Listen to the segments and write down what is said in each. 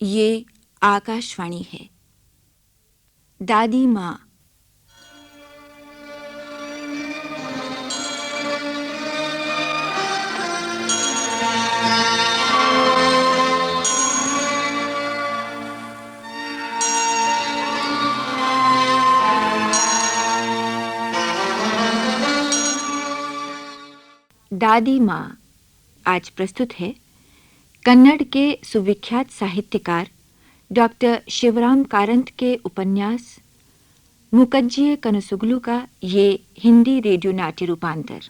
ये आकाशवाणी है। दादी माँ। दादी माँ आज प्रस्तुत है कन्नड़ के सुविख्यात साहित्यकार डॉक्टर शिवराम कारंत के उपन्यास मुकज्जिए कनसुगलू का ये हिंदी रेडियो नाट्य रूपांतर।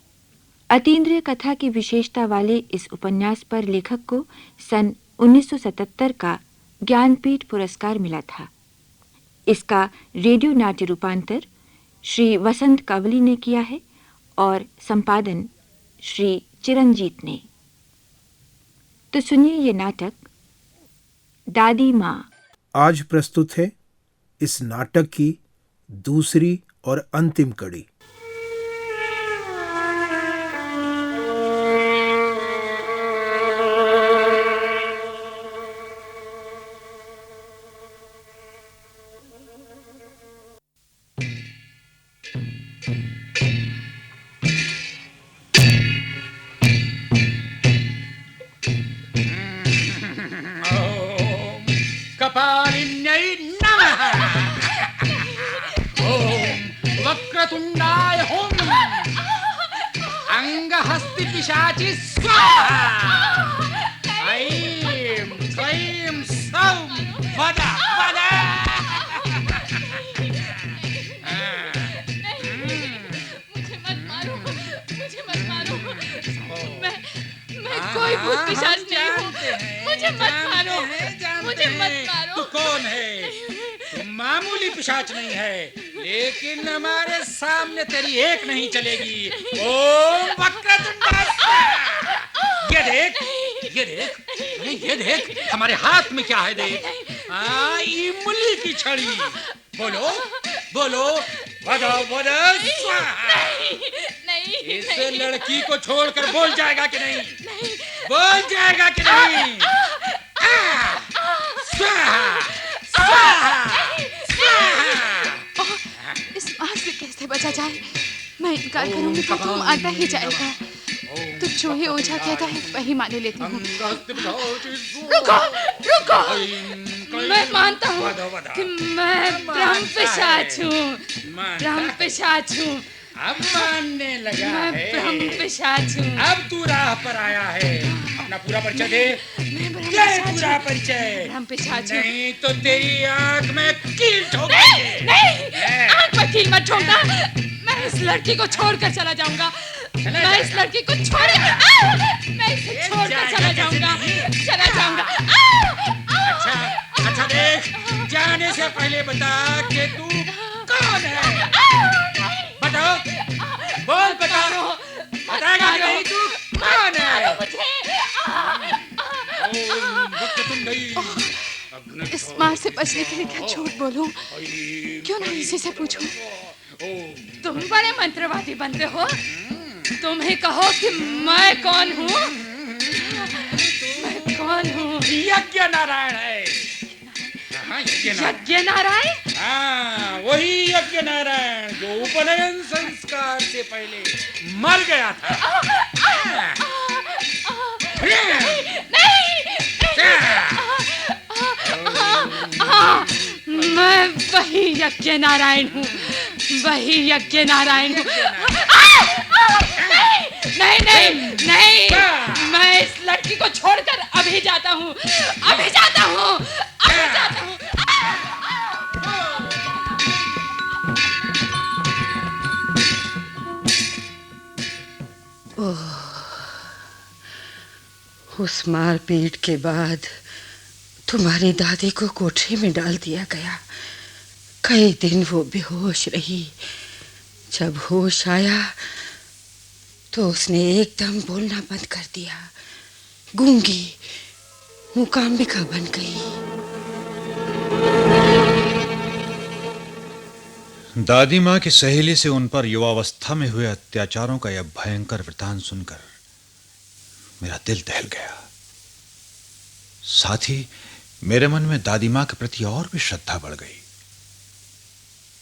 अतीन्द्रिय कथा की विशेषता वाले इस उपन्यास पर लेखक को सन 1977 का ज्ञानपीठ पुरस्कार मिला था। इसका रेडियो नाट्य रूपांतर श्री वसंत कावली ने किया है और संपादन श्री चिरंजीत ने। तो सुनिए ये नाटक दादी माँ। आज प्रस्तुत है इस नाटक की दूसरी और अंतिम कड़ी। कपालिन्यै नमः। ओम वक्रतुंडाय हुम। अंगहस्ति पिशाची स्वाहा। ऐं क्लीं सौं वद वद। मुझे मत मारो। मैं कोई भूत पिशाच नहीं हूँ। मुझे मत मारो। मुझे मत मारो। तू कौन है? तू मामूली पिशाच नहीं है, लेकिन हमारे सामने तेरी एक नहीं चलेगी। ओम वक्रतुंड। ये देख, ये देख, ये देख, हमारे हाथ में क्या है देख। इमली की छड़ी। बोलो, बोलो, वदा वदा स्वाहा। नहीं, इस लड़की को छोड़कर बोल जाएगा कि नहीं? बोल जाएगा कि नहीं? इस आग से कैसे बचा जाए? मैं इनकार करूंगी तो तुम आता ही जाएगा। तो जो ही ओझा कहता है वही मान लेती हूँ। रुको, रुको। मैं मानता हूँ कि मैं ब्रह्म पिशाच हूँ। ब्रह्म पिशाच हूँ। अब मानने लगा मैं है। ब्रह्म पिशाच हूँ। अब तू राह पर आया है। अपना पूरा परिचय दे। मैं ब्रह्म क्या है पिशाच पूरा हूँ। परिचय? ब्रह्म पिशाच हूँ। नहीं तो तेरी आंख में कील ठोक नहीं, देंगे। नहीं, आंख पर कील मत ठोकना। मैं इस लड़की को छोड़कर चला जाऊंगा। मैं इस लड़की को मैं इसे छोड़कर चला जाऊंगा। चला जाऊंगा। अच्छा देख, जाने से पहले बता कि तू कौन है? बताओ, बोल बता। बताएगा कि नहीं तू कौन है? इस मार से बचने के लिए क्या झूठ बोलूं? क्यों नहीं इसी से पूछूं? तुम बड़े मंत्रवादी बनते हो। तुम ही कहो कि मैं कौन हूँ। मैं कौन हूँ? यज्ञ नारायण है। यज्ञ नारायण? हाँ, वही यज्ञ नारायण जो उपनयन संस्कार से पहले मर गया था। मैं वही यज्ञ नारायण हूँ। वही यज्ञ नारायण हूँ। नहीं, नहीं, नहीं। मैं इस लड़की को छोड़कर अभी जाता हूँ। अभी जाता हूँ। अभी जाता हूँ। उस मारपीट के बाद तुम्हारी दादी को कोठरी में डाल दिया गया। कई दिन वो बेहोश रही। जब होश आया तो उसने एकदम बोलना बंद कर दिया। गूंगी मूकांबिका बन गई। दादी माँ की सहेली से उन पर युवावस्था में हुए अत्याचारों का यह भयंकर वृतांत सुनकर मेरा दिल दहल गया। साथ ही मेरे मन में दादी माँ के प्रति और भी श्रद्धा बढ़ गई।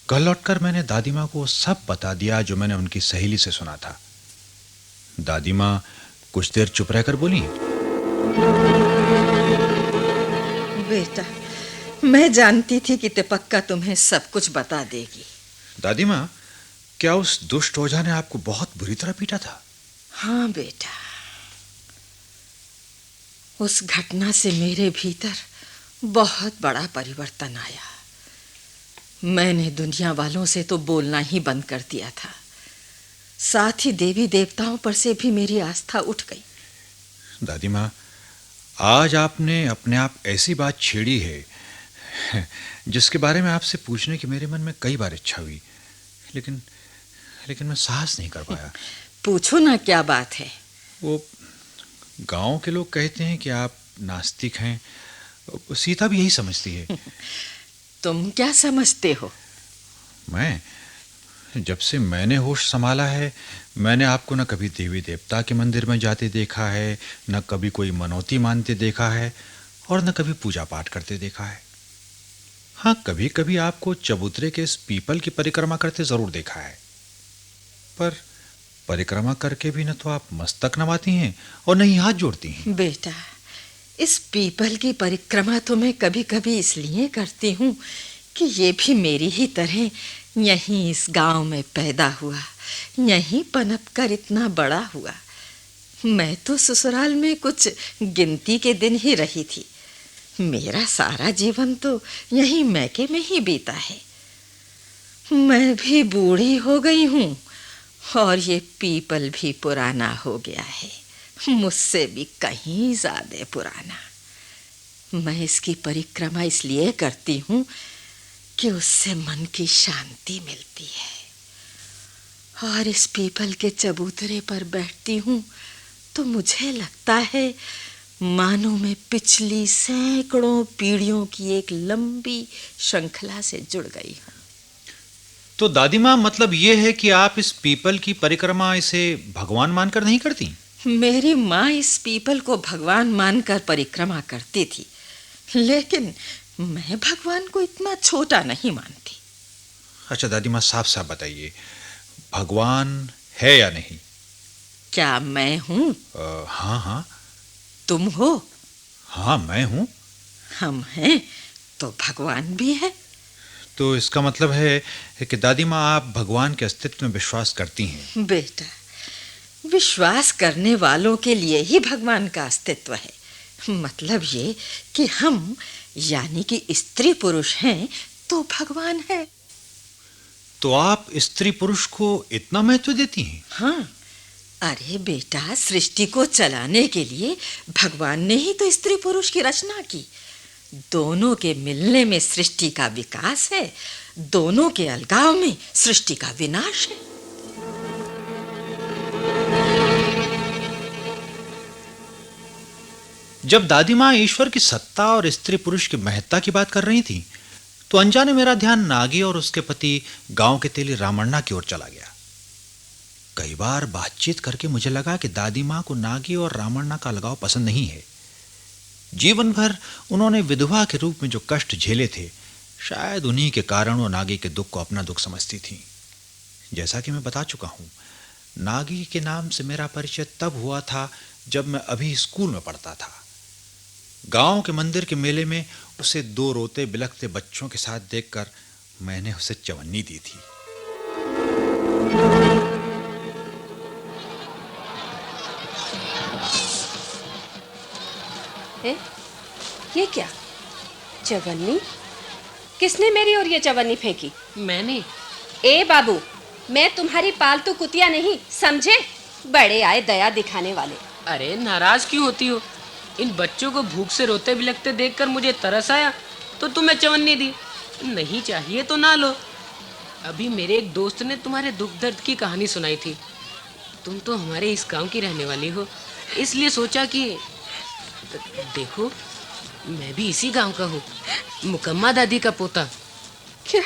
कल लौटकर मैंने दादी माँ को सब बता दिया जो मैंने उनकी सहेली से सुना था। दादी माँ कुछ देर चुप रहकर बोली, बेटा, मैं जानती थी कि पक्का तुम्हें सब कुछ बता देगी। दादी माँ, क्या उस दुष्ट ओझा ने आपको बहुत बुरी तरह पीटा था? हाँ बेटा, उस घटना से मेरे भीतर बहुत बड़ा परिवर्तन आया। मैंने दुनिया वालों से तो बोलना ही बंद कर दिया था। साथ ही देवी देवताओं पर से भी मेरी आस्था उठ गई। दादी माँ, आज आपने अपने आप ऐसी बात छेड़ी है जिसके बारे में आपसे पूछने की मेरे मन में कई बार इच्छा हुई, लेकिन मैं साहस नहीं कर पाया। पूछो ना, क्या बात है? वो गांव के लोग कहते हैं कि आप नास्तिक हैं। सीता भी यही समझती है। तुम क्या समझते हो? मैं, जब से मैंने होश संभाला है, मैंने आपको न कभी देवी देवता के मंदिर में जाते देखा है, न कभी कोई मनौती मानते देखा है, और न कभी पूजा पाठ करते देखा है। हाँ, कभी कभी आपको चबूतरे के इस पीपल की परिक्रमा करते जरूर देखा है, पर परिक्रमा करके भी न तो आप मस्तक नवाती हैं और न ही हाथ जोड़ती हैं। बेटा, इस पीपल की परिक्रमा तो मैं कभी कभी इसलिए करती हूँ कि ये भी मेरी ही तरह यहीं इस गांव में पैदा हुआ, यहीं पनप कर इतना बड़ा हुआ। मैं तो ससुराल में कुछ गिनती के दिन ही रही थी। मेरा सारा जीवन तो यहीं मैके में ही बीता है। मैं भी बूढ़ी हो गई हूँ और ये पीपल भी पुराना हो गया है, मुझसे भी कहीं ज्यादा पुराना। मैं इसकी परिक्रमा इसलिए करती हूँ कि उससे मन की शांति मिलती है। और इस पीपल के चबूतरे पर बैठती हूँ तो मुझे लगता है मानो मैं पिछली सैकड़ों पीढ़ियों की एक लंबी श्रृंखला से जुड़ गई हूँ। तो दादी माँ, मतलब ये है कि आप इस पीपल की परिक्रमा इसे भगवान मानकर नहीं करती? मेरी माँ इस पीपल को भगवान मानकर परिक्रमा करती थी, लेकिन मैं भगवान को इतना छोटा नहीं मानती। अच्छा दादी माँ, साफ साफ बताइए, भगवान है या नहीं? क्या मैं हूँ? हाँ हाँ। तुम हो? हाँ, मैं हूँ। हम हैं तो भगवान भी है। तो इसका मतलब है कि दादी माँ, आप भगवान के अस्तित्व में विश्वास करती हैं? बेटा, विश्वास करने वालों के लिए ही भगवान का अस्तित्व है। मतलब ये कि हम यानी कि स्त्री पुरुष हैं तो भगवान है। तो आप स्त्री पुरुष को इतना महत्व देती हैं? हाँ, अरे बेटा, सृष्टि को चलाने के लिए भगवान ने ही तो स्त्री पुरुष की रचना की। दोनों के मिलने में सृष्टि का विकास है, दोनों के अलगाव में सृष्टि का विनाश है। जब दादी माँ ईश्वर की सत्ता और स्त्री पुरुष की महत्ता की बात कर रही थी, तो अनजाने मेरा ध्यान नागी और उसके पति गांव के तेली रामण्णा की ओर चला गया। कई बार बातचीत करके मुझे लगा कि दादी माँ को नागी और रामण्णा का अलगाव पसंद नहीं है। जीवन भर उन्होंने विधवा के रूप में जो कष्ट झेले थे, शायद उन्हीं के कारण वो नागी के दुख को अपना दुख समझती थी। जैसा कि मैं बता चुका हूँ, नागी के नाम से मेरा परिचय तब हुआ था जब मैं अभी स्कूल में पढ़ता था। गांव के मंदिर के मेले में उसे दो रोते बिलखते बच्चों के साथ देखकर मैंने उसे चवन्नी दी थी। ये क्या चवन्नी? किसने मेरी और ये चवन्नी फेंकी? मैंने। ए बाबू, मैं तुम्हारी पालतू कुतिया नहीं, समझे? बड़े आए दया दिखाने वाले। अरे नाराज क्यों होती हो? इन बच्चों को भूख से रोते बिलखते देखकर मुझे तरस आया तो तुम्हें चवन्नी दी। नहीं चाहिए तो ना लो। अभी मेरे एक दोस्त ने तुम्हारे दुख दर्द की कहानी सुनाई थी। तुम तो हमारे इस गांव की रहने वाली हो, इसलिए सोचा कि देखो, मैं भी इसी गांव का हूँ, मुकम्मा दादी का पोता। क्या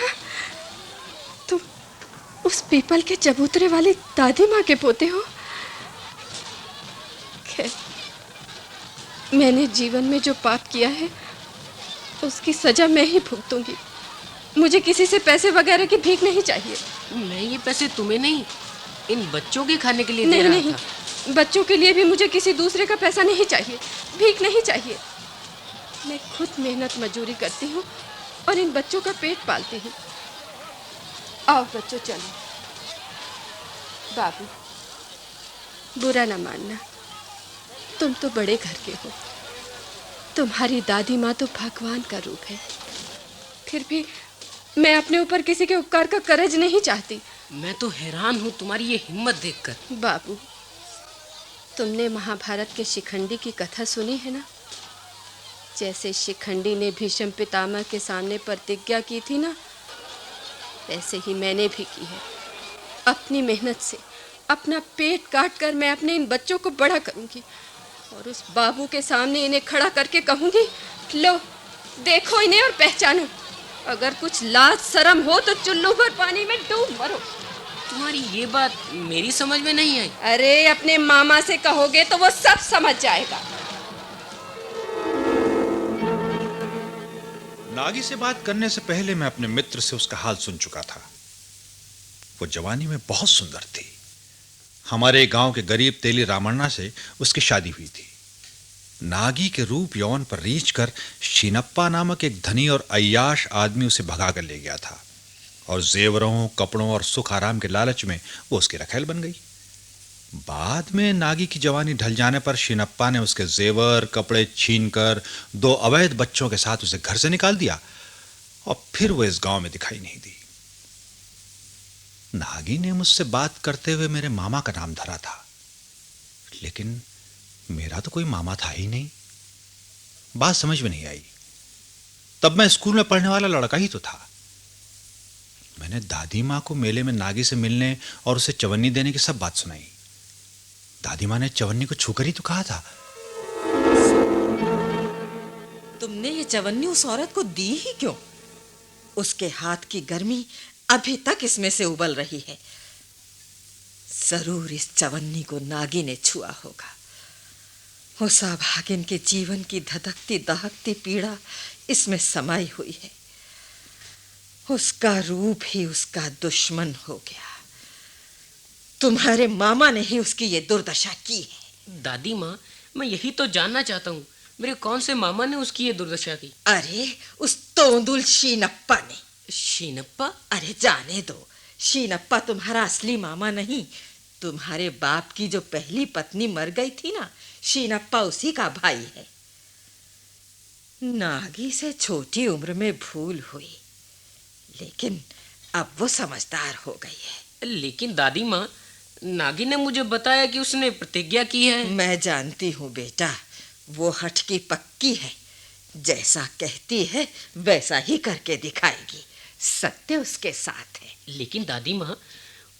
तुम उस पीपल के चबूतरे वाली दादी माँ के पोते हो? खैर, मैंने जीवन में जो पाप किया है उसकी सजा मैं ही भुगतूंगी। मुझे किसी से पैसे वगैरह की भीख नहीं चाहिए। मैं ये पैसे तुम्हें नहीं, इन बच्चों के खाने के लिए दे नहीं रहा नहीं, था। बच्चों के लिए भी मुझे किसी दूसरे का पैसा नहीं चाहिए, भीख नहीं चाहिए। मैं खुद मेहनत मजदूरी करती हूँ और इन बच्चों का पेट पालती हूँ। आओ बच्चों चलो। बाबू, बुरा ना मानना, तुम तो बड़े घर के हो। तुम्हारी दादी माँ तो भगवान का रूप है। फिर भी मैं अपने ऊपर किसी के उपकार का कर्ज नहीं चाहती। मैं तो हैरान हूँ तुम्हारी ये हिम्मत देखकर। बाबू, तुमने महाभारत के शिखंडी की कथा सुनी है ना? जैसे शिखंडी ने भीष्म पितामह के सामने प्रतिज्ञा की थी ना, वैसे ही मैंने भी की है। अपनी मेहनत से अपना पेट काट कर मैं अपने इन बच्चों को बड़ा करूंगी और उस बाबू के सामने इन्हें खड़ा करके कहूंगी, लो देखो इन्हें और पहचानो। अगर कुछ लाज शर्म हो तो चुल्लू भर पानी में डूब मरो। तुम्हारी ये बात मेरी समझ में नहीं आई। अरे अपने मामा से कहोगे तो वो सब समझ जाएगा। नागी से बात करने से पहले मैं अपने मित्र से उसका हाल सुन चुका था। वो जवानी में बहुत सुंदर थी। हमारे गांव के गरीब तेली रामण्णा से उसकी शादी हुई थी। नागी के रूप यौवन पर रीझ कर शीनप्पा नामक एक धनी और अय्याश आदमी उसे भगा कर ले गया था और जेवरों, कपड़ों और सुख आराम के लालच में वो उसकी रखैल बन गई। बाद में नागी की जवानी ढल जाने पर शीनप्पा ने उसके जेवर, कपड़े छीनकर 2 अवैध बच्चों के साथ उसे घर से निकाल दिया और फिर वो इस गांव में दिखाई नहीं दी। नागी ने मुझसे बात करते हुए मेरे मामा का नाम धरा था, लेकिन मेरा तो कोई मामा था ही नहीं। बात समझ में नहीं आई। तब मैं स्कूल में पढ़ने वाला लड़का ही तो था। मैंने दादी माँ को मेले में नागी से मिलने और उसे चवन्नी देने की सब बात सुनाई। दादी माँ ने चवन्नी को छूकर ही तो कहा था। तुमने ये चवन्नी उस औरत को दी ही क्यों? उसके हाथ की गर्मी अभी तक इसमें से उबल रही है। जरूर इस चवन्नी को नागी ने छुआ होगा। उस अभागिन के जीवन की धधकती दहकती पीड़ा इसमें समाई हुई है। उसका रूप ही उसका दुश्मन हो गया। तुम्हारे मामा ने ही उसकी ये दुर्दशा की है। दादी माँ, मैं यही तो जानना चाहता हूँ, मेरे कौन से मामा ने उसकी ये दुर्दशा की? अरे उस तोंदुल शीनप्पा ने। शीनप्पा? अरे जाने दो, शीनप्पा तुम्हारा असली मामा नहीं। तुम्हारे बाप की जो पहली पत्नी मर गई थी ना, शीनप्पा उसी का भाई है। नागी से छोटी उम्र में भूल हुई, लेकिन अब वो समझदार हो गई है। लेकिन दादी माँ, नागी ने मुझे बताया कि उसने प्रतिज्ञा की है। मैं जानती हूँ बेटा, वो हठ की पक्की है। जैसा कहती है वैसा ही करके दिखाएगी। सत्य उसके साथ है। लेकिन दादी माँ,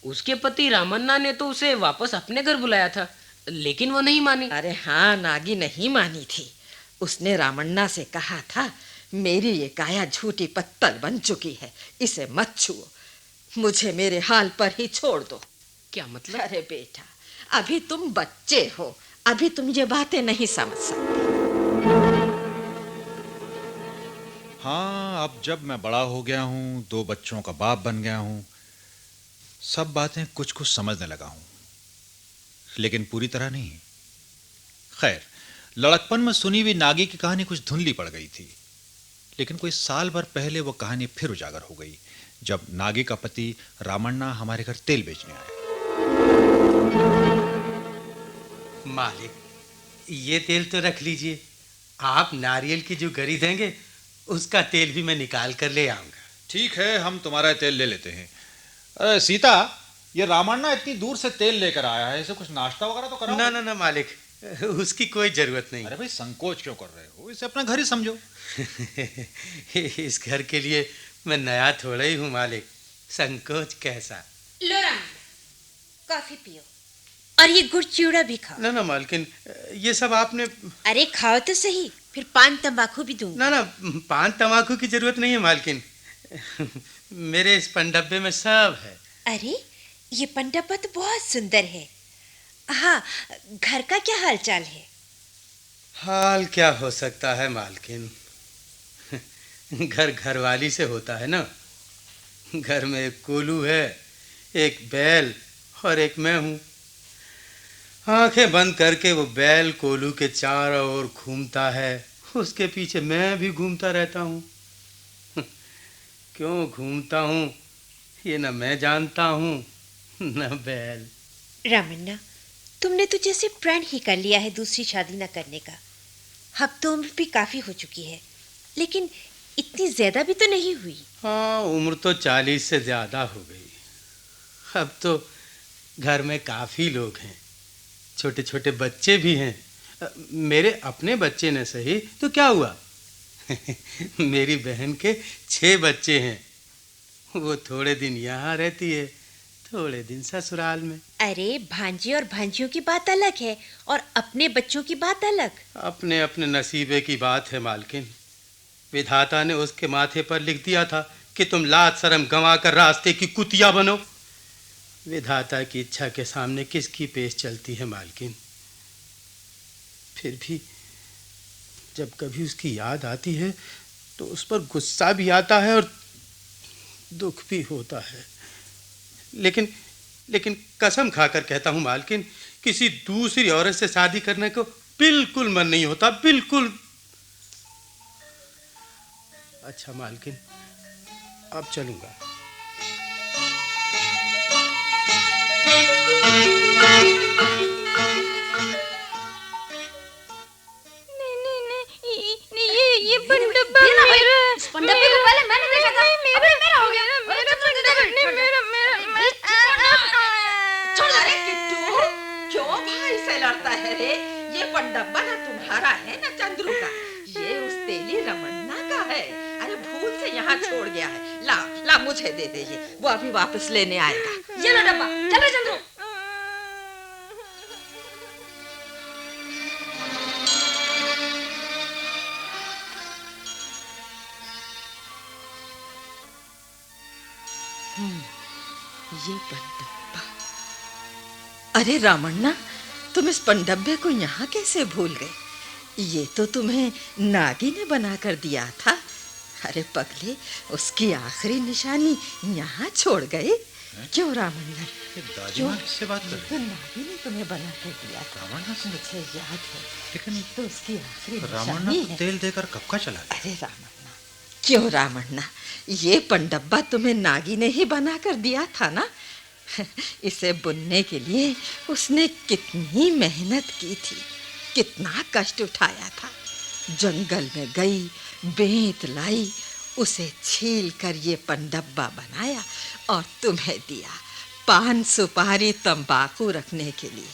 उसके पति रामन्ना ने तो उसे वापस अपने घर बुलाया था, लेकिन वो नहीं मानी। अरे हाँ, नागी नहीं मानी थी। उसने रामन्ना से कहा था, मेरी ये काया झूठी पत्तल बन चुकी है, इसे मत छुओ, मुझे मेरे हाल पर ही छोड़ दो। क्या मतलब? अरे बेटा, अभी तुम बच्चे हो, अभी तुम ये बातें नहीं समझ सकते। हाँ, अब जब मैं बड़ा हो गया हूँ, 2 बच्चों का बाप बन गया हूँ, सब बातें कुछ कुछ समझने लगा हूँ, लेकिन पूरी तरह नहीं। खैर, लड़कपन में सुनी हुई नागी की कहानी कुछ धुंधली पड़ गई थी, लेकिन कोई साल भर पहले वो कहानी फिर उजागर हो गई, जब नागी का पति रामण्णा हमारे घर तेल बेचने आया। मालिक, ये तेल तो रख लीजिए। आप नारियल की जो गरी देंगे उसका तेल भी मैं निकाल कर ले आऊंगा। ठीक है, हम तुम्हारा तेल ले लेते हैं। अरे सीता, ये रामण्णा इतनी दूर से तेल लेकर आया है, इसे कुछ नाश्ता वगैरह तो कराओ। ना ना ना मालिक, उसकी कोई जरूरत नहीं। अरे भाई, संकोच क्यों कर रहे हो? इसे अपना घर ही समझो। इस घर के लिए मैं नया थोड़ा ही हूँ मालिक, संकोच कैसा। लो राम, कॉफी पियो और ये गुड़ चिवड़ा भी खाओ। ना ना मालकिन, ये सब आपने। अरे खाओ तो सही, फिर पान तंबाकू भी दूंगा। ना ना, पान तंबाकू की जरूरत नहीं है मालकिन। मेरे इस पनडब्बे में सब है। अरे ये पंडब्बा तो बहुत सुंदर है। हाँ, घर का क्या हाल चाल है? हाल क्या हो सकता है मालकिन, घर घरवाली से होता है ना। घर में एक कोलू है, एक बैल और एक मैं हूँ। आंखें बंद करके वो बैल कोलू के चारों ओर घूमता है, उसके पीछे मैं भी घूमता रहता हूँ। क्यों घूमता हूँ ये न मैं जानता हूँ न बैल। रामन्ना, तुमने तो जैसे प्रण ही कर लिया है दूसरी शादी न करने का। अब तो उम्र भी काफी हो चुकी है, लेकिन इतनी ज्यादा भी तो नहीं हुई। हाँ, उम्र तो 40 से ज्यादा हो गई। अब तो घर में काफी लोग हैं, छोटे छोटे बच्चे भी हैं। मेरे अपने बच्चे न सही तो क्या हुआ। मेरी बहन के 6 बच्चे हैं। वो थोड़े दिन यहाँ रहती है, थोड़े दिन ससुराल में। अरे भांजे और भांजियों की बात अलग है और अपने बच्चों की बात अलग। अपने अपने नसीबे की बात है मालकिन। विधाता ने उसके माथे पर लिख दिया था कि तुम लाज शर्म गंवा कर रास्ते की कुतिया बनो। विधाता की इच्छा के सामने किसकी पेश चलती है मालकिन। फिर भी जब कभी उसकी याद आती है तो उस पर गुस्सा भी आता है और दुख भी होता है। लेकिन कसम खाकर कहता हूँ मालकिन, किसी दूसरी औरत से शादी करने को बिल्कुल मन नहीं होता, बिल्कुल। अच्छा मालकिन, अब चलूंगा। ये पंडब्बा मेरा, इस पंडब्बे को पहले मैंने देखा था, अबे मेरा हो गया, मेरा छोड़ दे किट्टू, क्यों भाई से लड़ता है रे? ये पंडब्बा ना तुम्हारा है ना चंद्रू का, ये उस तेली रमन्ना का है। अरे भूल से यहाँ छोड़ गया है। ला ला मुझे दे दे, ये वो अभी वापस लेने आएगा। ये लो डब्बा, चल रे चंद्रू। ये पंडब्बा, अरे रामन्ना, तुम इस पंडब्बे को यहाँ कैसे भूल गए? ये तो तुम्हें नागी ने बना कर दिया था। अरे पगले, उसकी आखिरी निशानी यहाँ छोड़ गए। क्यों रामन्ना? दादी माँ किससे बात कर रही है? नागी ने तुम्हें बना कर दिया था। मुझे याद है, लेकिन तो उसकी आखिरी रामन्ना को तेल देकर कब का चला गया? अरे रामन्ना, क्यों रामन्ना, ये पंडब्बा तुम्हें नागी ने ही बना कर दिया था ना। इसे बुनने के लिए उसने कितनी मेहनत की थी, कितना कष्ट उठाया था। जंगल में गई, बेंत लाई, उसे छील कर ये पंडब्बा बनाया और तुम्हें दिया, पान सुपारी तंबाकू रखने के लिए।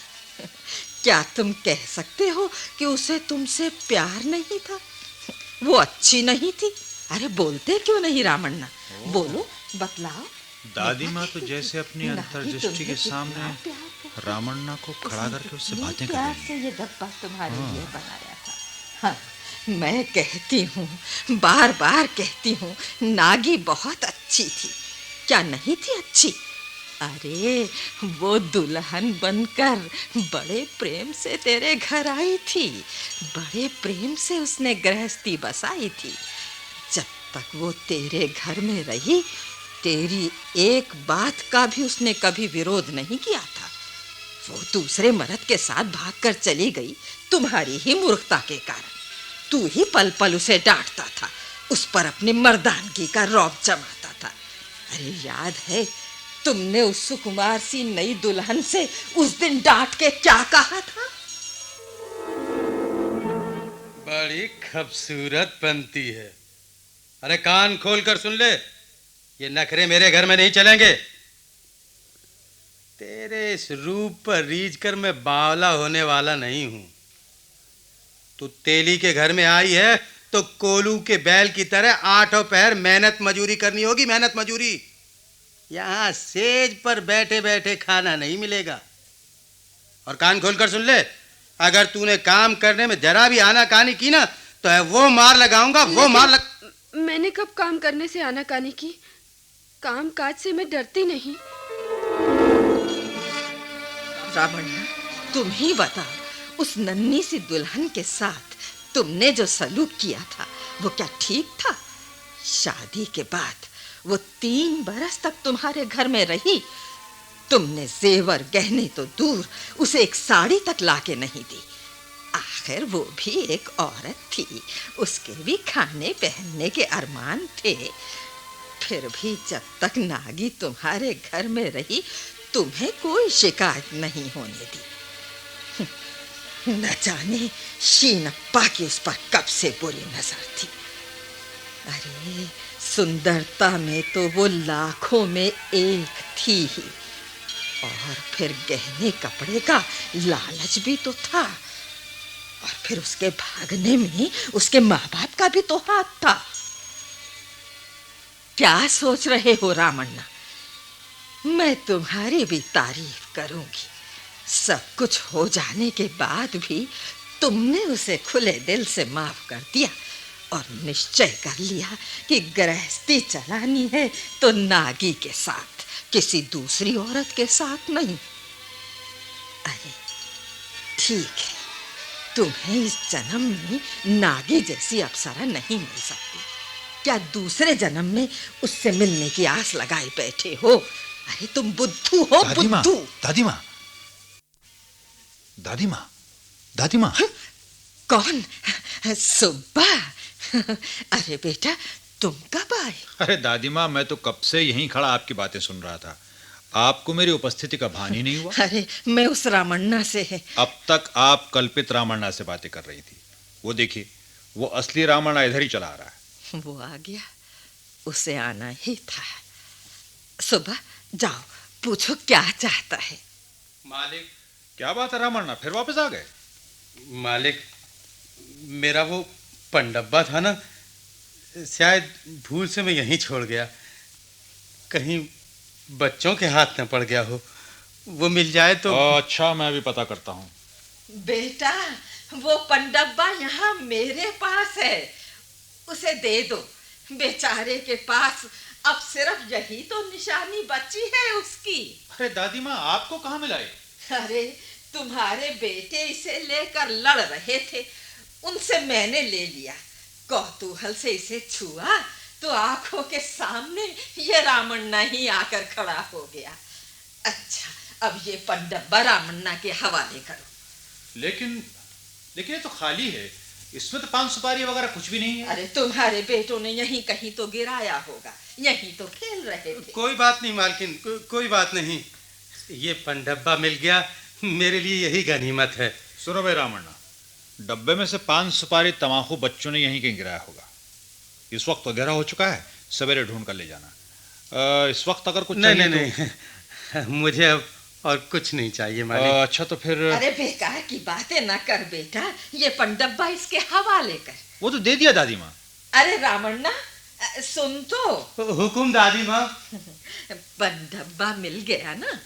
क्या तुम कह सकते हो कि उसे तुमसे प्यार नहीं था? वो अच्छी नहीं थी? अरे बोलते क्यों नहीं रामन्ना? बोलो, बतलाओ। दादी माँ तो जैसे अपनी अंतर्दृष्टि के सामने रामन्ना को खड़ा करके उससे बातें कर रही है। ये डब्बा तुम्हारे लिए बनाया था। हाँ, मैं कहती हूँ, बार बार कहती हूँ, नागी बहुत अच्छी थी। क्या नहीं थी अच्छी? अरे वो दुल्हन बनकर बड़े प्रेम से तेरे घर आई थी, बड़े प्रेम से उसने गृहस्थी बसाई थी। जब तक वो तेरे घर में रही, तेरी एक बात का भी उसने कभी विरोध नहीं किया था। वो दूसरे मर्द के साथ भागकर चली गई तुम्हारी ही मूर्खता के कारण। तू ही पल पल उसे डांटता था, उस पर अपनी मर्दानगी का रौब जमाता था। अरे याद है तुमने उस सुकुमार सी नई दुल्हन से उस दिन डांट के क्या कहा था? बड़ी खूबसूरत बनती है। अरे कान खोल कर सुन ले, ये नखरे मेरे घर में नहीं चलेंगे। तेरे इस रूप पर रीझ कर मैं बावला होने वाला नहीं हूं। तू तेली के घर में आई है तो कोलू के बैल की तरह 8 पहर मेहनत मजूरी करनी होगी, मेहनत मजूरी। यहां सेज पर बैठे बैठे खाना नहीं मिलेगा। और कान खोल कर सुन ले, अगर तूने काम करने में जरा भी आनाकानी की ना तो है वो मार लगाऊंगा, वो मार मैंने कब काम करने से आनाकानी की? काम काज से मैं डरती नहीं। रामन्ना, तुम ही बताओ, उस नन्ही सी दुल्हन के साथ तुमने जो सलूक किया था वो क्या ठीक था? शादी के बाद वो 3 बरस तक तुम्हारे घर में रही। तुमने जेवर गहने तो दूर, उसे एक साड़ी तक लाके नहीं दी। आखिर वो भी एक औरत थी, उसके भी खाने पहनने के अरमान थे। फिर भी जब तक नागी तुम्हारे घर में रही, तुम्हें कोई शिकायत नहीं होने दी। न जाने शीनप्पा की उस पर कब से बुरी नजर थी। अरे सुंदरता में तो वो लाखों में एक थी ही, और फिर गहने कपड़े का लालच भी तो था, और फिर उसके भागने में उसके माँ बाप का भी तो हाथ था। क्या सोच रहे हो रामन्ना? मैं तुम्हारी भी तारीफ करूंगी। सब कुछ हो जाने के बाद भी तुमने उसे खुले दिल से माफ कर दिया और निश्चय कर लिया कि गृहस्थी चलानी है तो नागी के साथ, किसी दूसरी औरत के साथ नहीं। अरे ठीक है, तुम्हें इस जन्म में नागी जैसी अप्सरा नहीं मिल सकती। क्या दूसरे जन्म में उससे मिलने की आस लगाए बैठे हो? अरे तुम बुद्धू हो, बुद्धू। दादी माँ, दादी माँ, दादी माँ। कौन? सुब्बा? अरे बेटा, तुम कब आए? अरे दादी माँ, मैं तो कब से यहीं खड़ा आपकी बातें सुन रहा था। आपको मेरी उपस्थिति का भान ही नहीं हुआ? अरे मैं उस रामन्ना से है। अब तक आप कल्पित रामन्ना से बातें कर रही थी। वो देखिए, वो असली रामन्ना इधर ही चला आ रहा है। वो आ गया, उसे आना ही था। सुबह जाओ, पूछो क्या चाहता है। मालिक। क्या बात है रामन्ना, फिर वापस आ गए? मालिक, मेरा वो पनडब्बा था ना, शायद भूल से मैं यहीं छोड़ गया। कहीं बच्चों के हाथ न पड़ गया हो, वो मिल जाए तो। अच्छा, मैं भी पता करता हूँ। बेटा, वो पनडब्बा यहाँ मेरे पास है, उसे दे दो। बेचारे के पास अब सिर्फ यही तो निशानी बची है उसकी। अरे दादी माँ, आपको कहाँ मिला ये? अरे तुम्हारे बेटे इसे लेकर लड़ रहे थे, उनसे मैंने ले लिया। कौतूहल से इसे छुआ तो आंखों के सामने ये रामन्ना ही आकर खड़ा हो गया। अच्छा, अब ये पनडब्बा रामन्ना के हवाले करो। लेकिन ये तो खाली है, इसमें तो पान सुपारी वगैरह कुछ भी नहीं है। अरे तुम्हारे बेटों ने यहीं कहीं तो गिराया होगा, यहीं तो खेल रहे थे। कोई बात नहीं मालकिन, कोई बात नहीं। ये पनडब्बा मिल गया, मेरे लिए यही गनीमत है। सुनो भाई रामन्ना, डब्बे में से पान सुपारी तमाकू बच्चों ने यहीं कहीं गिराया होगा। इस वक्त वगैरह हो चुका है, सवेरे ढूंढ कर ले जाना। इस वक्त अगर कुछ नहीं, मुझे अब और कुछ नहीं चाहिए मालिक। अच्छा तो फिर। अरे बेकार की बातें ना कर बेटा, ये पनडब्बा इसके हवाले कर। वो तो दे दिया दादी माँ। अरे रामन्ना, सुन तो। हुकुम दादी माँ। पनडब्बा मिल गया ना?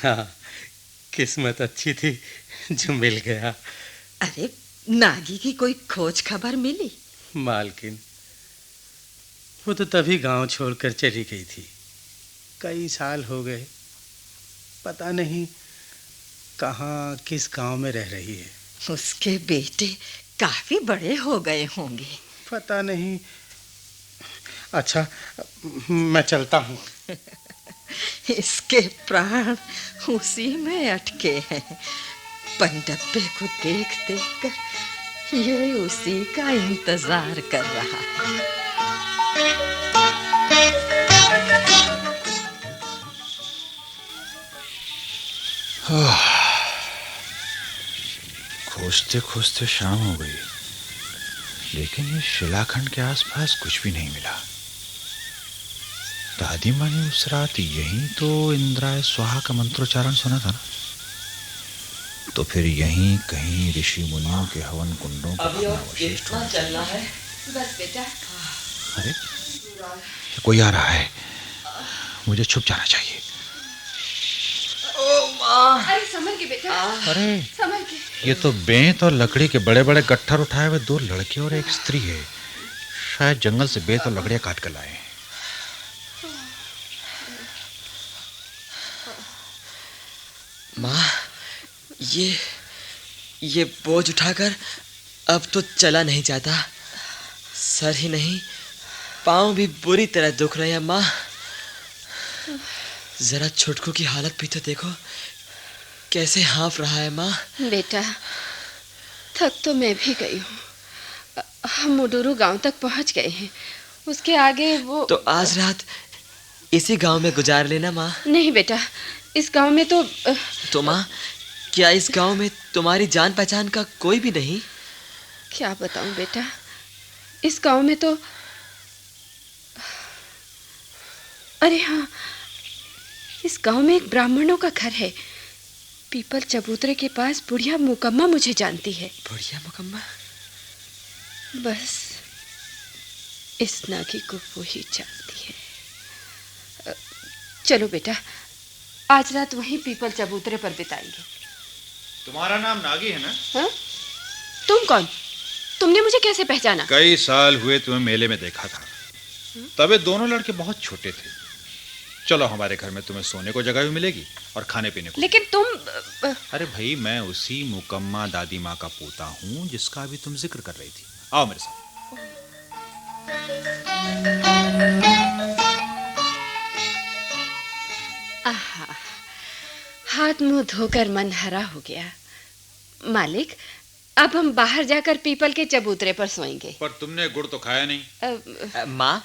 हाँ, किस्मत अच्छी थी जो मिल गया। अरे नागी की कोई खोज खबर मिली? मालकिन, वो तो तभी गांव छोड़कर चली गई थी। कई साल हो गए, पता नहीं कहाँ किस गांव में रह रही है। उसके बेटे काफी बड़े हो गए होंगे। पता नहीं। अच्छा, मैं चलता हूँ। इसके प्राण उसी में अटके हैं। पनडब्बे को देख देख कर ये उसी का इंतजार कर रहा है। खोजते खोजते शाम हो गई, लेकिन ये शिलाखंड के आसपास कुछ भी नहीं मिला। दादी माँ ने उस रात यहीं तो इंद्राय स्वाहा का मंत्रोच्चारण सुना था ना, तो फिर यहीं कहीं ऋषि मुनियों के हवन कुंडों का अवशेष चलना है। बस बेटा। अरे कोई आ रहा है, मुझे छुप जाना चाहिए। अरे संभल के बेटा। अरे संभल के। ये तो बेंत और लकड़ी के बड़े बड़े गट्ठर उठाए हुए 2 लड़के और एक स्त्री है। शायद जंगल से बेंत और लकड़ियां काट कर लाए हैं। माँ, ये बोझ उठाकर अब तो चला नहीं जाता। सर ही नहीं, पाँव भी बुरी तरह दुख रहे हैं माँ। जरा छोटकू की हालत भी तो देखो, कैसे हाँफ रहा है माँ। बेटा, थक तो मैं भी गई हूँ। हम मुडुरु गांव तक पहुँच गए हैं। उसके आगे वो तो आज रात इसी गांव में गुजार लेना माँ। नहीं बेटा, इस गांव में तो माँ, क्या इस गांव में तुम्हारी जान पहचान का कोई भी नहीं? क्या बताऊं बेटा, इस गांव में तो अरे हाँ, इस गांव में एक ब्राह्मणों का घर है। पीपल चबूतरे के पास बुढ़िया मुकम्मा मुझे जानती है। बुढ़िया मुकम्मा? बस इस नागी को वो ही जानती है। चलो बेटा, आज रात वहीं पीपल चबूतरे पर बिताएंगे। तुम्हारा नाम नागी है ना? हाँ? तुम कौन? तुमने मुझे कैसे पहचाना? कई साल हुए तुम्हें मेले में देखा था। तब ये दोनों लड़के बहुत छोटे थे। चलो हमारे घर में तुम्हें सोने को जगह भी मिलेगी और खाने पीने को। लेकिन तुम अरे भाई, मैं उसी मुकम्मा दादी माँ का पोता हूँ जिसका अभी तुम जिक्र कर रही थी। आओ मेरे साथ। आहा, हाथ मुंह धोकर मन हरा हो गया। मालिक, अब हम बाहर जाकर पीपल के चबूतरे पर सोएंगे। पर तुमने गुड़ तो खाया नहीं। माँ,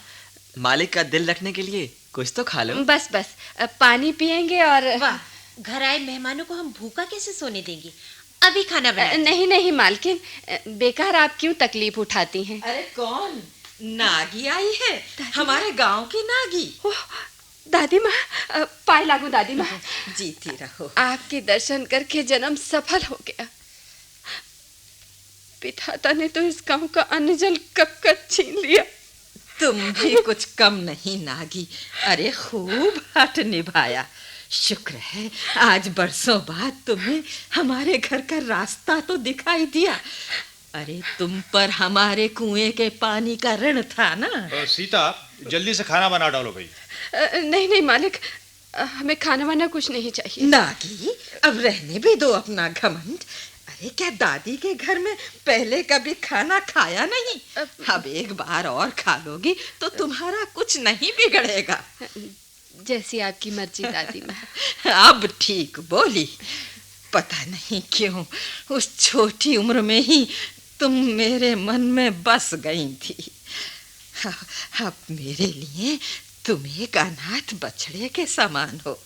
मालिक का दिल रखने के लिए कुछ तो खा लो। बस बस, पानी पिएंगे और वाह, घर आए मेहमानों को हम भूखा कैसे सोने देंगे? अभी खाना बना। नहीं नहीं मालकिन, बेकार आप क्यों तकलीफ उठाती हैं? अरे कौन? नागी आई है, हमारे गांव की नागी। दादी माँ, पाए लागू दादी माँ। जीती रहो। आपके दर्शन करके जन्म सफल हो गया। विधाता ने तो इस गांव का अन्न जल कब कब छीन लिया। तुम भी कुछ कम नहीं नागी। अरे खूब हठ निभाया। शुक्र है आज बरसों बाद तुम्हें हमारे घर का रास्ता तो दिखाई दिया। अरे तुम पर हमारे कुएं के पानी का ऋण था ना। सीता, जल्दी से खाना बना डालो भाई। नहीं नहीं मालिक, हमें खाना वाना कुछ नहीं चाहिए। नागी, अब रहने भी दो अपना घमंड। अरे क्या दादी के घर में पहले कभी खाना खाया नहीं? अब एक बार और खा लोगी तो तुम्हारा कुछ नहीं बिगड़ेगा। जैसी आपकी मर्जी दादी माँ। अब ठीक बोली। पता नहीं क्यों उस छोटी उम्र में ही तुम मेरे मन में बस गई थी। अब मेरे लिए तुम एक अनाथ बछड़े के समान हो।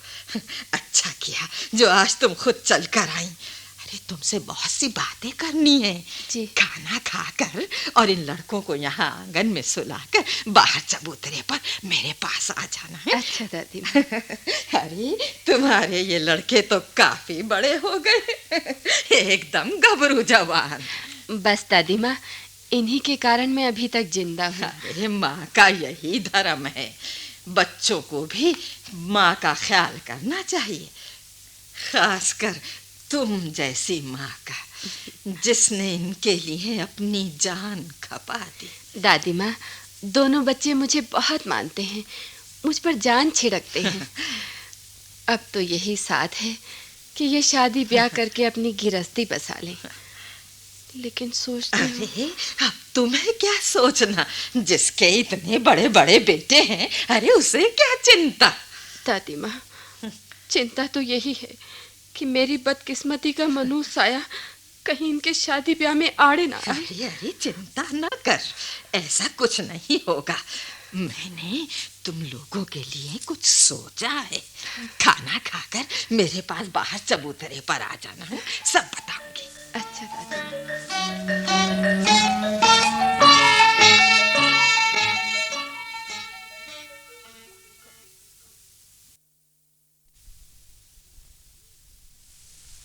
अच्छा किया जो आज तुम खुद चल कर आई। अरे तुमसे बहुत सी बातें करनी है जी। खाना खाकर और इन लड़कों को यहाँ आंगन में सुलाकर बाहर चबूतरे पर मेरे पास आ जाना है। अच्छा दादी। अरे तुम्हारे ये लड़के तो काफी बड़े हो गए, एकदम गबरू जवान। बस दादी माँ, इन्हीं के कारण मैं अभी तक जिंदा हूँ। अरे माँ का यही धर्म है, बच्चों को भी माँ का ख्याल करना चाहिए, खासकर तुम जैसी माँ का जिसने इनके लिए अपनी जान खपा दी। दादी माँ, दोनों बच्चे मुझे बहुत मानते हैं, मुझ पर जान छिड़कते हैं। अब तो यही साथ है कि ये शादी ब्याह करके अपनी गिरस्ती बसा लें। लेकिन सोचती हूँ। अरे अब तुम्हें क्या सोचना, जिसके इतने बड़े बड़े बेटे हैं, अरे उसे क्या चिंता। दादी माँ, चिंता तो यही है कि मेरी बदकिस्मती का मनुष्य साया कहीं इनके शादी ब्याह में आड़े ना आए। अरे अरे चिंता न कर, ऐसा कुछ नहीं होगा। मैंने तुम लोगों के लिए कुछ सोचा है। खाना खाकर मेरे पास बाहर चबूतरे पर आ जाना है, सब बताऊंगी। अच्छा दादी।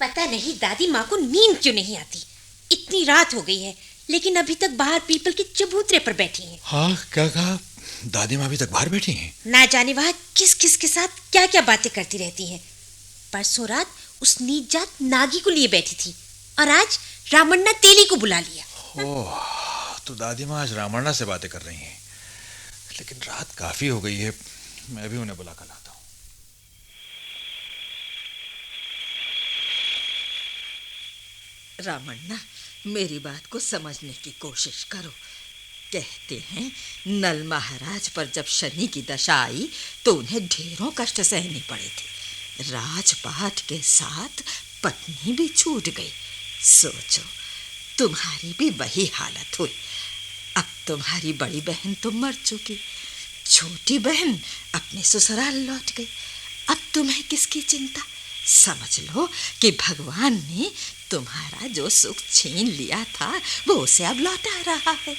पता नहीं दादी माँ को नींद क्यों नहीं आती। इतनी रात हो गई है लेकिन अभी तक बाहर पीपल के चबूतरे पर बैठी हैं। हाँ, क्या कहा? दादी माँ अभी तक बाहर बैठी हैं? ना जाने वहाँ किस किस के साथ क्या क्या बातें करती रहती हैं। परसों रात उस नीच जात नागी को लिए बैठी थी और आज रामण्णा तेली को बुला लिया। ओह, तो दादी माँ आज रामण्णा से बातें कर रही हैं। लेकिन रात काफी हो गई है, मैं भी उन्हें बुला कर लाता हूँ। रामण्णा, मेरी बात को समझने की कोशिश करो। कहते हैं नल महाराज पर जब शनि की दशा आई तो उन्हें ढेरों कष्ट सहने पड़े थे। राजपाट के साथ पत्नी भी छूट गई। सोचो, तुम्हारी भी वही हालत हुई। अब तुम्हारी बड़ी बहन तो मर चुकी, छोटी बहन अपने ससुराल लौट गई। अब तुम्हें किसकी चिंता? समझ लो कि भगवान ने तुम्हारा जो सुख छीन लिया था वो उसे अब लौटा रहा है।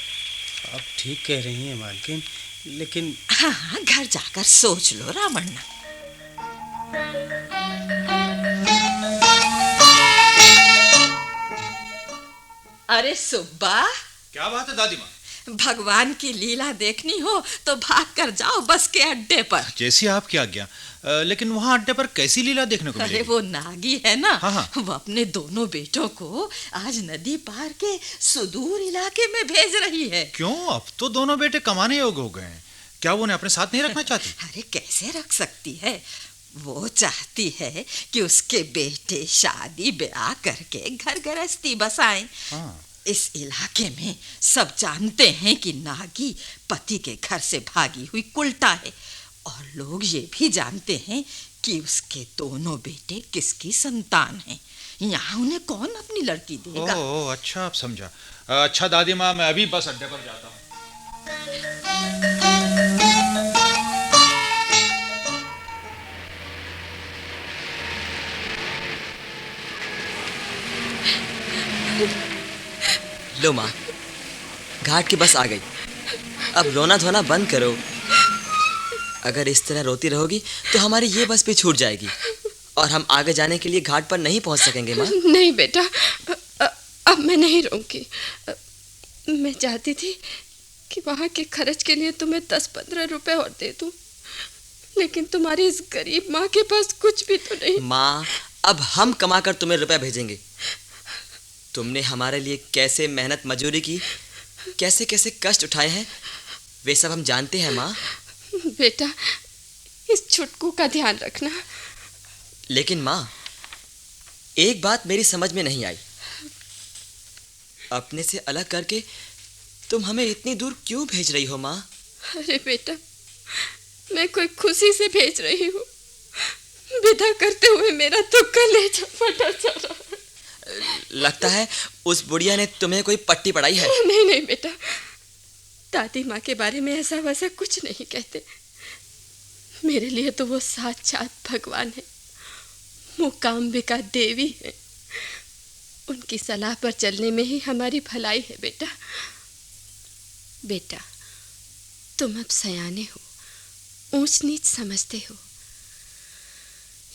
आप ठीक कह रही हैं मालकिन, लेकिन हाँ, घर जाकर सोच लो रामण्णा। अरे सुब्बा, क्या बात है दादी माँ? भगवान की लीला देखनी हो तो भाग कर जाओ बस के अड्डे पर। जैसी आपकी आज्ञा। लेकिन वहाँ अड्डे पर कैसी लीला देखने को मिलेगी? अरे वो नागी है ना, हाँ। वो अपने दोनों बेटों को आज नदी पार के सुदूर इलाके में भेज रही है। क्यों? अब तो दोनों बेटे कमाने योग्य हो गए हैं, क्या वो उन्हें अपने साथ नहीं रखना चाहती? अरे कैसे रख सकती है? वो चाहती है कि उसके बेटे शादी ब्याह करके घर गृहस्थी बसाएं। हाँ। इस इलाके में सब जानते हैं कि नागी पति के घर से भागी हुई कुलटा है, और लोग ये भी जानते हैं कि उसके दोनों बेटे किसकी संतान हैं। यहाँ उन्हें कौन अपनी लड़की देगा? ओह, अच्छा, आप समझा। अच्छा दादी माँ, मैं अभी बस अड्डे पर जाता हूँ। लो माँ, घाट की बस आ गई। अब रोना धोना बंद करो। अगर इस तरह रोती रहोगी तो हमारी ये बस भी छूट जाएगी और हम आगे जाने के लिए घाट पर नहीं पहुंच सकेंगे माँ। नहीं बेटा, अब मैं नहीं रहूंगी। मैं चाहती थी कि वहाँ के खर्च के लिए तुम्हें 10-15 रुपए और दे दूं, लेकिन तुम्हारी इस गरीब माँ के पास कुछ भी तो नहीं। माँ, अब हम कमाकर तुम्हें रुपए भेजेंगे। तुमने हमारे लिए कैसे मेहनत मजूरी की, कैसे कैसे कष्ट उठाए हैं, वे सब हम जानते हैं माँ। बेटा, इस छुटकू का ध्यान रखना। लेकिन माँ, एक बात मेरी समझ में नहीं आई। अपने से अलग करके तुम हमें इतनी दूर क्यों भेज रही हो माँ? अरे बेटा, मैं कोई खुशी से भेज रही हूँ। विदा करते हुए मेरा तो कलेजा फटा जा रहा है। लगता है उस बुढ़िया ने तुम्हें कोई पट्टी पढ़ाई है। नहीं नहीं बेटा, दादी माँ के बारे में ऐसा वैसा कुछ नहीं कहते। मेरे लिए तो वो साक्षात भगवान है, मूकांबिका देवी है। उनकी सलाह पर चलने में ही हमारी भलाई है। बेटा बेटा, तुम अब सयाने हो, ऊंच नीच समझते हो।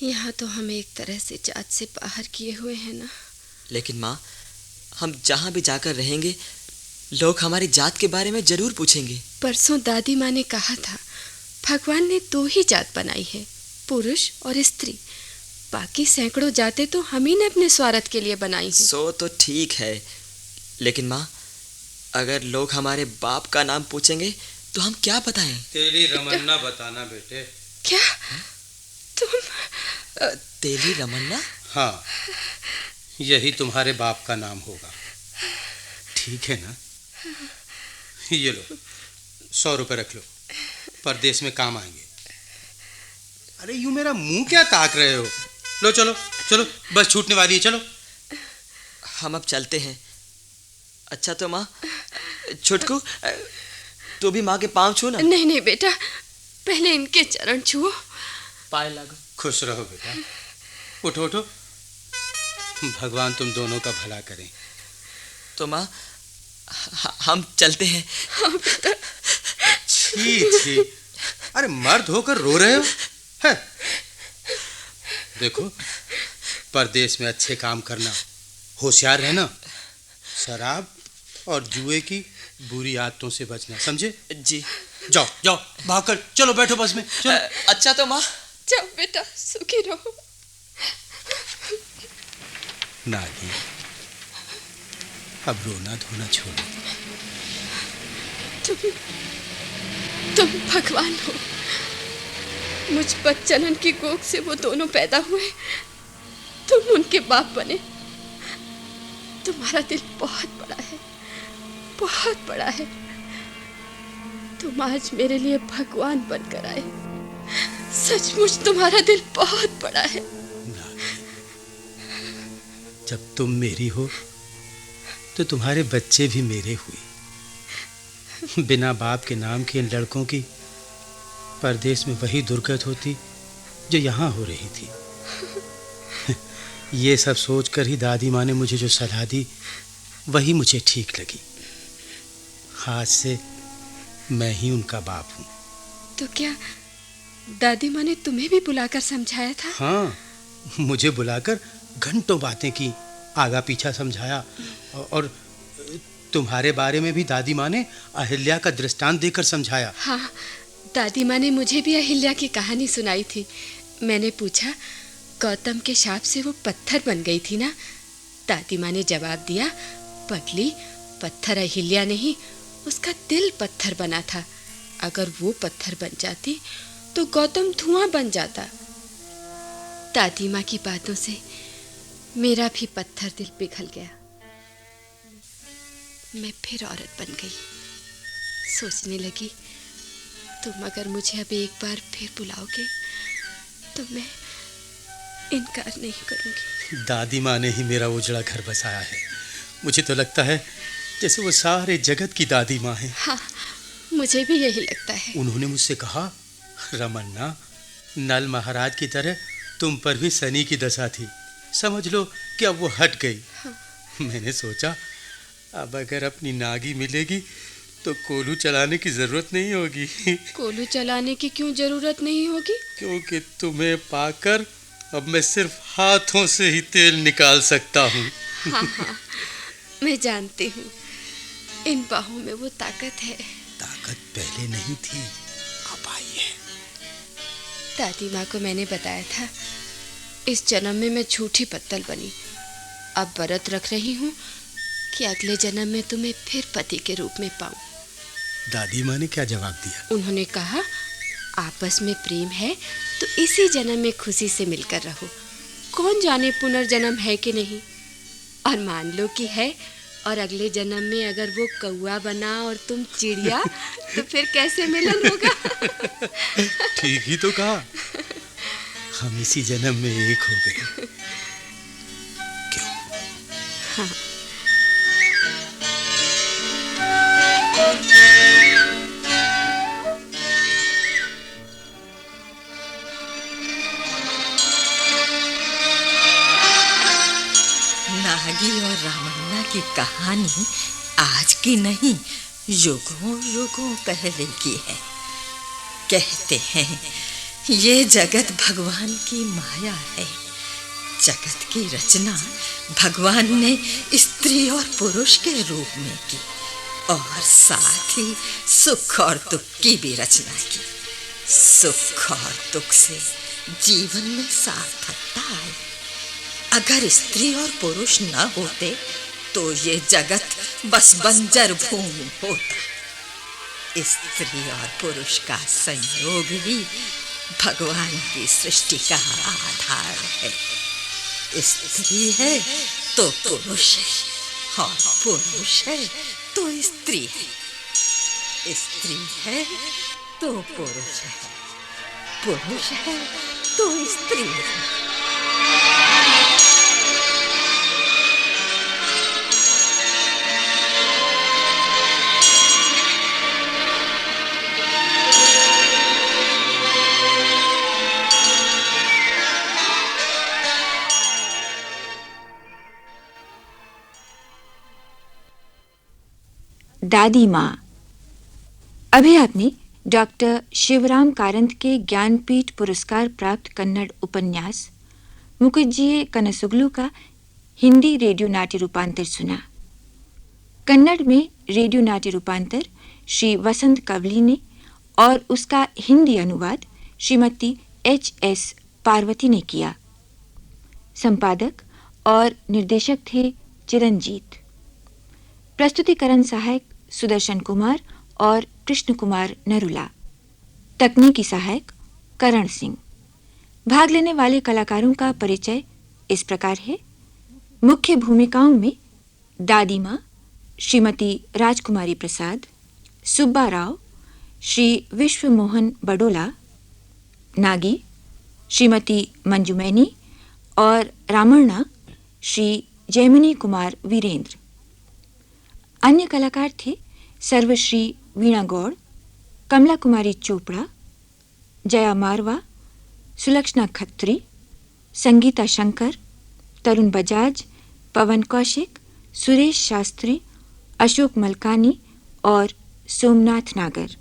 यहाँ तो हम एक तरह से जात से बाहर किए हुए हैं ना। लेकिन माँ, हम जहाँ भी जाकर रहेंगे लोग हमारी जात के बारे में जरूर पूछेंगे। परसों दादी माँ ने कहा था, भगवान ने 2 ही जात बनाई है, पुरुष और स्त्री। बाकी सैकड़ों जातें तो हम ही ने अपने स्वार्थ के लिए बनाई हैं। सो तो ठीक है, लेकिन माँ, अगर लोग हमारे बाप का नाम पूछेंगे तो हम क्या बताएं? तेली रमन्ना बताना बेटे। क्या तुम? तेली रमन्ना? हाँ, यही तुम्हारे बाप का नाम होगा। ठीक है ना? ये लो, 100 रुपए रख लो, परदेश में काम आएंगे। अरे यूं मेरा मुंह क्या ताक रहे हो? लो चलो चलो, बस छूटने वाली है, चलो। हम अब चलते हैं। अच्छा तो माँ, छुटकू, तू भी माँ के पांव छू ना। नहीं नहीं बेटा, पहले इनके चरण छुओ। पाए लागो। खुश रहो बेटा, उठो उठो। भगवान तुम दोनों का भला करें। तो माँ, हम चलते हैं। हाँ बेटा। छी छी, अरे मर्द होकर रो रहे हो? है? देखो, परदेश में अच्छे काम करना, होशियार रहना, शराब और जुए की बुरी आदतों से बचना, समझे? जी। जाओ जाओ, भागकर चलो, बैठो बस में, चलो। अच्छा तो माँ। जाओ बेटा, सुखी रहो। नागी, अब रोना धोना छोड़ो। तुम भगवान हो। मुझ बच्चनन की कोख से वो दोनों पैदा हुए, तुम उनके बाप बने। तुम्हारा दिल बहुत बड़ा है, बहुत बड़ा है। तुम आज मेरे लिए भगवान बनकर आए। सचमुच तुम्हारा दिल बहुत बड़ा है। जब तुम मेरी हो तो तुम्हारे बच्चे भी मेरे हुए। बिना बाप के नाम के इन लड़कों की परदेश में वही दुर्गत होती जो यहाँ हो रही थी। ये सब सोचकर ही दादी माँ ने मुझे जो सलाह दी वही मुझे ठीक लगी। आज से मैं ही उनका बाप हूँ। तो क्या दादी माँ ने तुम्हें भी बुलाकर समझाया था? हाँ, मुझे बुलाकर घंटों बातें की, आगा पीछा समझाया और तुम्हारे बारे में भी दादी माँ ने अहिल्या का दृष्टांत देकर समझाया। हाँ, दादी माँ ने मुझे भी अहिल्या की कहानी सुनाई थी। मैंने पूछा, गौतम के शाप से वो पत्थर बन गई थी ना? दादी माँ ने जवाब दिया, पगली, पत्थर अहिल्या नहीं, उसका दिल पत्थर बना था। अगर वो पत्थर बन जाती तो गौतम धुआं बन जाता। दादी माँ की बातों से मेरा भी पत्थर दिल पिघल गया। मैं फिर औरत बन गई। सोचने लगी, तुम अगर मुझे अब एक बार फिर बुलाओगे तो मैं इनकार नहीं करूंगी। दादी माँ ने ही मेरा उजड़ा घर बसाया है। मुझे तो लगता है जैसे वो सारे जगत की दादी माँ है। हाँ, मुझे भी यही लगता है। उन्होंने मुझसे कहा, रमन्ना, नल महाराज की तरह तुम पर भी शनि की दशा थी, समझ लो कि अब वो हट गई। हाँ। मैंने सोचा अब अगर अपनी नागी मिलेगी तो कोलू चलाने की जरूरत नहीं होगी। कोलू चलाने की क्यों जरूरत नहीं होगी? क्योंकि तुम्हें पाकर अब मैं सिर्फ हाथों से ही तेल निकाल सकता हूँ। हाँ हाँ, मैं जानती हूँ, इन बाहों में वो ताकत है। ताकत पहले नहीं थी, अब आई है। दादी माँ को मैंने बताया था, इस जन्म में मैं झूठी पत्तल बनी। अब व्रत रख रही हूँ कि अगले जन्म में तुम्हें फिर पति के रूप में पाऊं। दादी माँ ने क्या जवाब दिया? उन्होंने कहा, आपस में प्रेम है तो इसी जन्म में खुशी से मिलकर रहो। कौन जाने पुनर्जन्म है कि नहीं। और मान लो कि है, और अगले जन्म में अगर वो कौआ बना और तुम चिड़िया तो फिर कैसे मिलन होगा? ठीक ही तो कहा, हम इसी जन्म में एक हो गए। क्यों? हाँ। नागी और रामन्ना की कहानी आज की नहीं, युगों युगों पहले की है। कहते हैं ये जगत भगवान की माया है। जगत की रचना भगवान ने स्त्री और पुरुष के रूप में की और साथ ही सुख और दुख की भी रचना की। सुख और दुख से जीवन में सार्थकता आई। अगर स्त्री और पुरुष न होते तो ये जगत बस बंजर भूमि होता। स्त्री और पुरुष का संयोग ही भगवान की सृष्टि का आधार है। स्त्री है तो पुरुष है और पुरुष है तो स्त्री है। स्त्री है तो पुरुष है, पुरुष है तो स्त्री है। दादी माँ। अभी आपने डॉक्टर शिवराम कारंत के ज्ञानपीठ पुरस्कार प्राप्त कन्नड़ उपन्यास मुकज्जिये कनसुगलु का हिंदी रेडियो नाट्य रूपांतर सुना। कन्नड़ में रेडियो नाट्य रूपांतर श्री वसंत कवली ने और उसका हिंदी अनुवाद श्रीमती H.S. पार्वती ने किया। संपादक और निर्देशक थे चिरंजीत। प्रस्तुतिकरण सहायक सुदर्शन कुमार और कृष्ण कुमार नरुला। तकनीकी सहायक करण सिंह। भाग लेने वाले कलाकारों का परिचय इस प्रकार है। मुख्य भूमिकाओं में दादी माँ श्रीमती राजकुमारी प्रसाद, सुब्बा राव श्री विश्व मोहन बडोला, नागी श्रीमती मंजुमैनी और रामण्णा श्री जैमिनी कुमार वीरेंद्र। अन्य कलाकार थे सर्वश्री वीणा गौड़, कमला कुमारी चोपड़ा, जया मारवा, सुलक्षणा खत्री, संगीता शंकर, तरुण बजाज, पवन कौशिक, सुरेश शास्त्री, अशोक मलकानी और सोमनाथ नागर।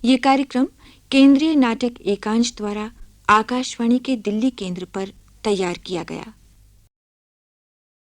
ये कार्यक्रम केंद्रीय नाटक एकांश द्वारा आकाशवाणी के दिल्ली केंद्र पर तैयार किया गया।